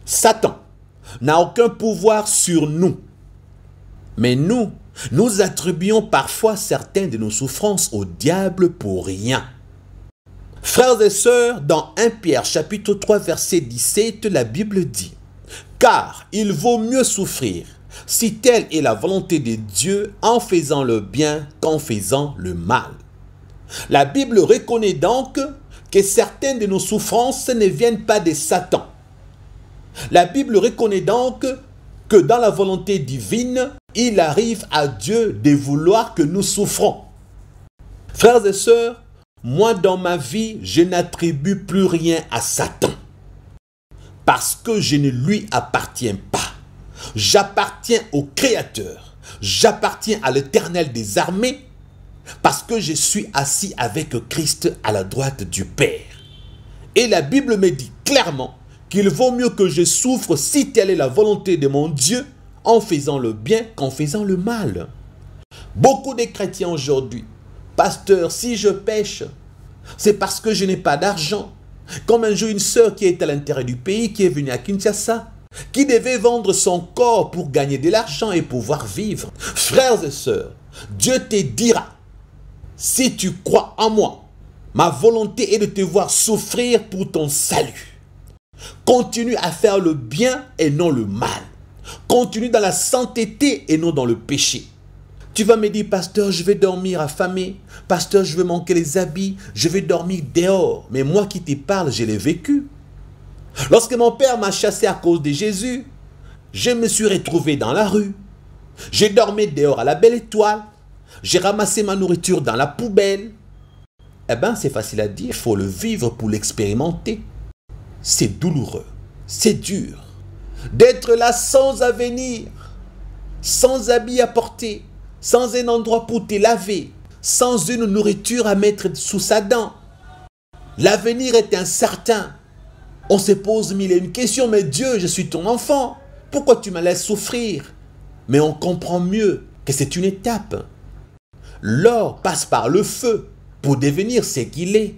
Satan n'a aucun pouvoir sur nous. Mais nous attribuons parfois certaines de nos souffrances au diable pour rien. Frères et sœurs, dans 1 Pierre chapitre 3 verset 17, la Bible dit « Car il vaut mieux souffrir, si telle est la volonté de Dieu, en faisant le bien qu'en faisant le mal. » La Bible reconnaît donc que certaines de nos souffrances ne viennent pas de Satan. La Bible reconnaît donc que dans la volonté divine, il arrive à Dieu de vouloir que nous souffrons. Frères et sœurs, moi dans ma vie, je n'attribue plus rien à Satan. Parce que je ne lui appartiens pas. J'appartiens au Créateur. J'appartiens à l'Éternel des armées. Parce que je suis assis avec Christ à la droite du Père. Et la Bible me dit clairement qu'il vaut mieux que je souffre si telle est la volonté de mon Dieu en faisant le bien qu'en faisant le mal. Beaucoup de chrétiens aujourd'hui, pasteur, si je pêche, c'est parce que je n'ai pas d'argent. Comme un jour une sœur qui est à l'intérieur du pays, qui est venue à Kinshasa, qui devait vendre son corps pour gagner de l'argent et pouvoir vivre. Frères et sœurs, Dieu te dira, si tu crois en moi, ma volonté est de te voir souffrir pour ton salut. Continue à faire le bien et non le mal. Continue dans la sainteté et non dans le péché. Tu vas me dire, pasteur, je vais dormir affamé. Pasteur, je vais manquer les habits. Je vais dormir dehors. Mais moi qui te parle, je l'ai vécu. Lorsque mon père m'a chassé à cause de Jésus, je me suis retrouvé dans la rue. J'ai dormi dehors à la belle étoile. J'ai ramassé ma nourriture dans la poubelle. Eh bien, c'est facile à dire, il faut le vivre pour l'expérimenter. C'est douloureux, c'est dur. D'être là sans avenir, sans habits à porter, sans un endroit pour te laver, sans une nourriture à mettre sous sa dent. L'avenir est incertain. On se pose mille et une questions, mais Dieu, je suis ton enfant. Pourquoi tu me laisses souffrir? Mais on comprend mieux que c'est une étape. L'or passe par le feu pour devenir ce qu'il est.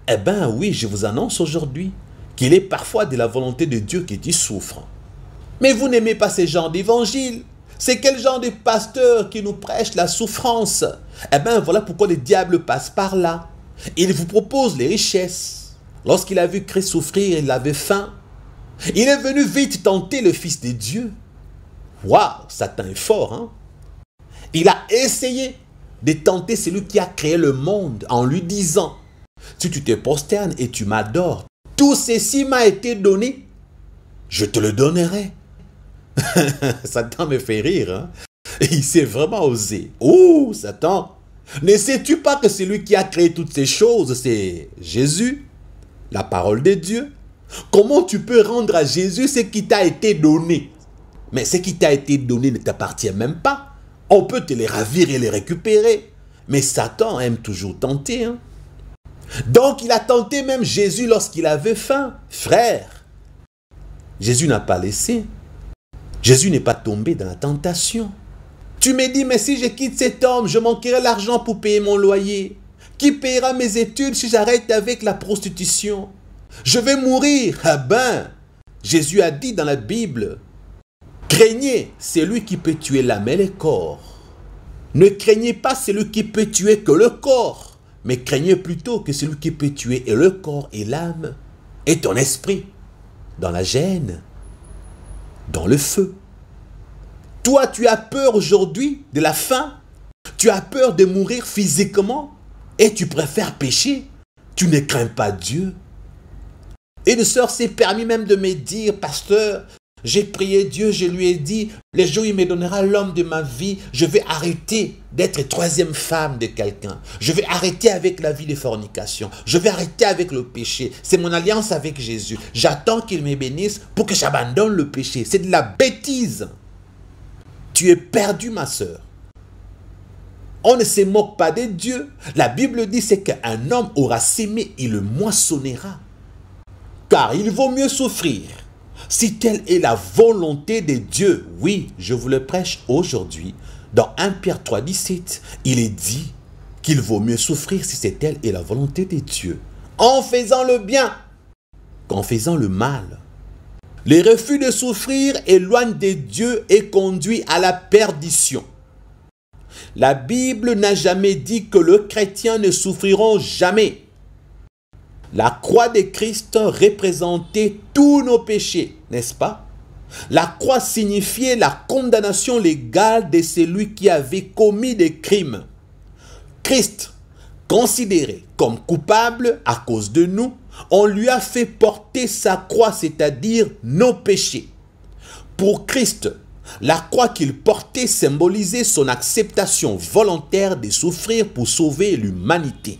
Eh bien oui, je vous annonce aujourd'hui qu'il est parfois de la volonté de Dieu que tu souffres. Mais vous n'aimez pas ce genre d'évangile. C'est quel genre de pasteur qui nous prêche la souffrance? Eh bien voilà pourquoi le diable passe par là. Il vous propose les richesses. Lorsqu'il a vu Christ souffrir, il avait faim. Il est venu vite tenter le Fils de Dieu. Waouh, Satan est fort, hein? Il a essayé de tenter celui qui a créé le monde en lui disant, si tu te prosternes et tu m'adores, tout ceci m'a été donné, je te le donnerai. Satan me fait rire, hein? Il s'est vraiment osé. Oh, Satan, ne sais-tu pas que celui qui a créé toutes ces choses, c'est Jésus, la parole de Dieu? Comment tu peux rendre à Jésus ce qui t'a été donné? Mais ce qui t'a été donné ne t'appartient même pas. On peut te les ravir et les récupérer. Mais Satan aime toujours tenter. Hein? Donc il a tenté même Jésus lorsqu'il avait faim. Frère, Jésus n'a pas laissé. Jésus n'est pas tombé dans la tentation. Tu me dis, mais si je quitte cet homme, je manquerai l'argent pour payer mon loyer. Qui paiera mes études si j'arrête avec la prostitution? Je vais mourir. Ah ben, Jésus a dit dans la Bible, craignez celui qui peut tuer l'âme et le corps. Ne craignez pas celui qui peut tuer que le corps, mais craignez plutôt que celui qui peut tuer et le corps et l'âme et ton esprit dans la gêne, dans le feu. Toi, tu as peur aujourd'hui de la faim, tu as peur de mourir physiquement et tu préfères pécher. Tu ne crains pas Dieu. Et une sœur s'est permis même de me dire, pasteur, j'ai prié Dieu, je lui ai dit, les jours où il me donnera l'homme de ma vie, je vais arrêter d'être troisième femme de quelqu'un. Je vais arrêter avec la vie de fornication. Je vais arrêter avec le péché. C'est mon alliance avec Jésus. J'attends qu'il me bénisse pour que j'abandonne le péché. C'est de la bêtise. Tu es perdu, ma sœur. On ne se moque pas de Dieu. La Bible dit c'est qu'un homme aura sémé, il le moissonnera. Car il vaut mieux souffrir. Si telle est la volonté de Dieu, oui, je vous le prêche aujourd'hui, dans 1 Pierre 3, 17, il est dit qu'il vaut mieux souffrir si c'est telle est la volonté de Dieu, en faisant le bien qu'en faisant le mal. Le refus de souffrir éloigne de Dieu et conduit à la perdition. La Bible n'a jamais dit que les chrétiens ne souffriront jamais. La croix de Christ représentait tous nos péchés, n'est-ce pas? La croix signifiait la condamnation légale de celui qui avait commis des crimes. Christ, considéré comme coupable à cause de nous, on lui a fait porter sa croix, c'est-à-dire nos péchés. Pour Christ, la croix qu'il portait symbolisait son acceptation volontaire de souffrir pour sauver l'humanité.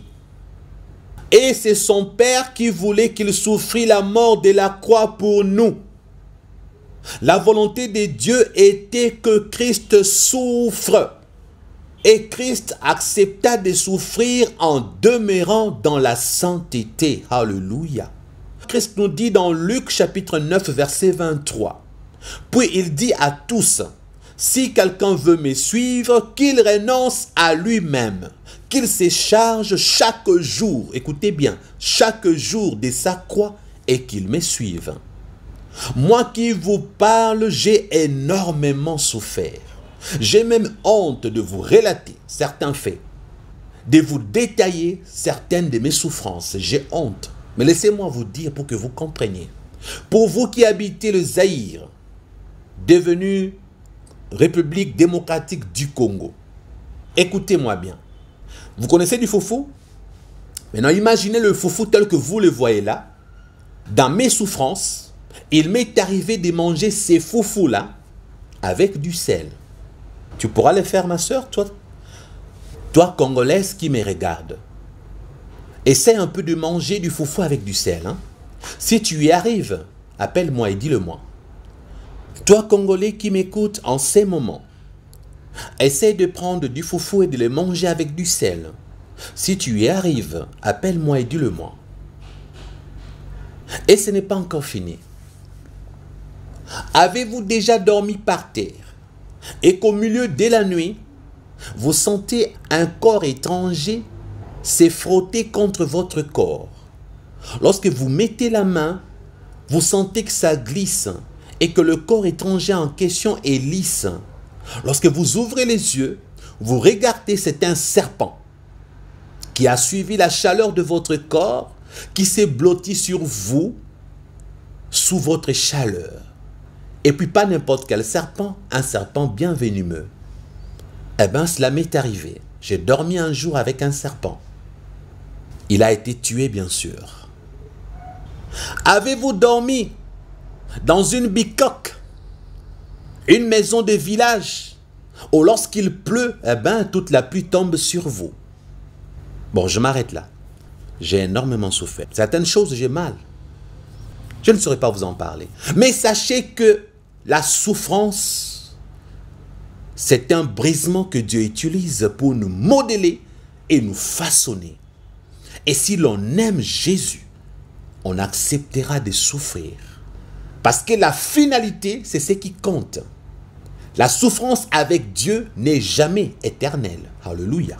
Et c'est son Père qui voulait qu'il souffrit la mort de la croix pour nous. La volonté de Dieu était que Christ souffre. Et Christ accepta de souffrir en demeurant dans la sainteté. Alléluia. Christ nous dit dans Luc chapitre 9 verset 23. Puis il dit à tous, si quelqu'un veut me suivre, qu'il renonce à lui-même, qu'il se charge chaque jour, écoutez bien, chaque jour de sa croix et qu'il me suive. Moi qui vous parle, j'ai énormément souffert. J'ai même honte de vous relater certains faits, de vous détailler certaines de mes souffrances. J'ai honte. Mais laissez-moi vous dire pour que vous compreniez. Pour vous qui habitez le Zaïre, devenu République démocratique du Congo, écoutez-moi bien. Vous connaissez du foufou? Maintenant, imaginez le foufou tel que vous le voyez là. Dans mes souffrances, il m'est arrivé de manger ces foufous-là avec du sel. Tu pourras le faire, ma soeur, toi Congolaise qui me regarde. Essaie un peu de manger du foufou avec du sel. Hein? Si tu y arrives, appelle-moi et dis-le-moi. Toi, Congolais qui m'écoute en ces moments, essaie de prendre du foufou et de le manger avec du sel. Si tu y arrives, appelle-moi et dis-le-moi. Et ce n'est pas encore fini. Avez-vous déjà dormi par terre et qu'au milieu de la nuit, vous sentez un corps étranger se frotter contre votre corps? Lorsque vous mettez la main, vous sentez que ça glisse et que le corps étranger en question est lisse. Lorsque vous ouvrez les yeux, vous regardez, c'est un serpent qui a suivi la chaleur de votre corps, qui s'est blotti sur vous, sous votre chaleur. Et puis pas n'importe quel serpent, un serpent bien venimeux. Eh bien, cela m'est arrivé. J'ai dormi un jour avec un serpent. Il a été tué, bien sûr. Avez-vous dormi dans une bicoque, une maison de village, où lorsqu'il pleut, eh bien, toute la pluie tombe sur vous? Bon, je m'arrête là. J'ai énormément souffert. Certaines choses, j'ai mal. Je ne saurais pas vous en parler. Mais sachez que la souffrance, c'est un brisement que Dieu utilise pour nous modeler et nous façonner. Et si l'on aime Jésus, on acceptera de souffrir. Parce que la finalité, c'est ce qui compte. La souffrance avec Dieu n'est jamais éternelle. Alléluia.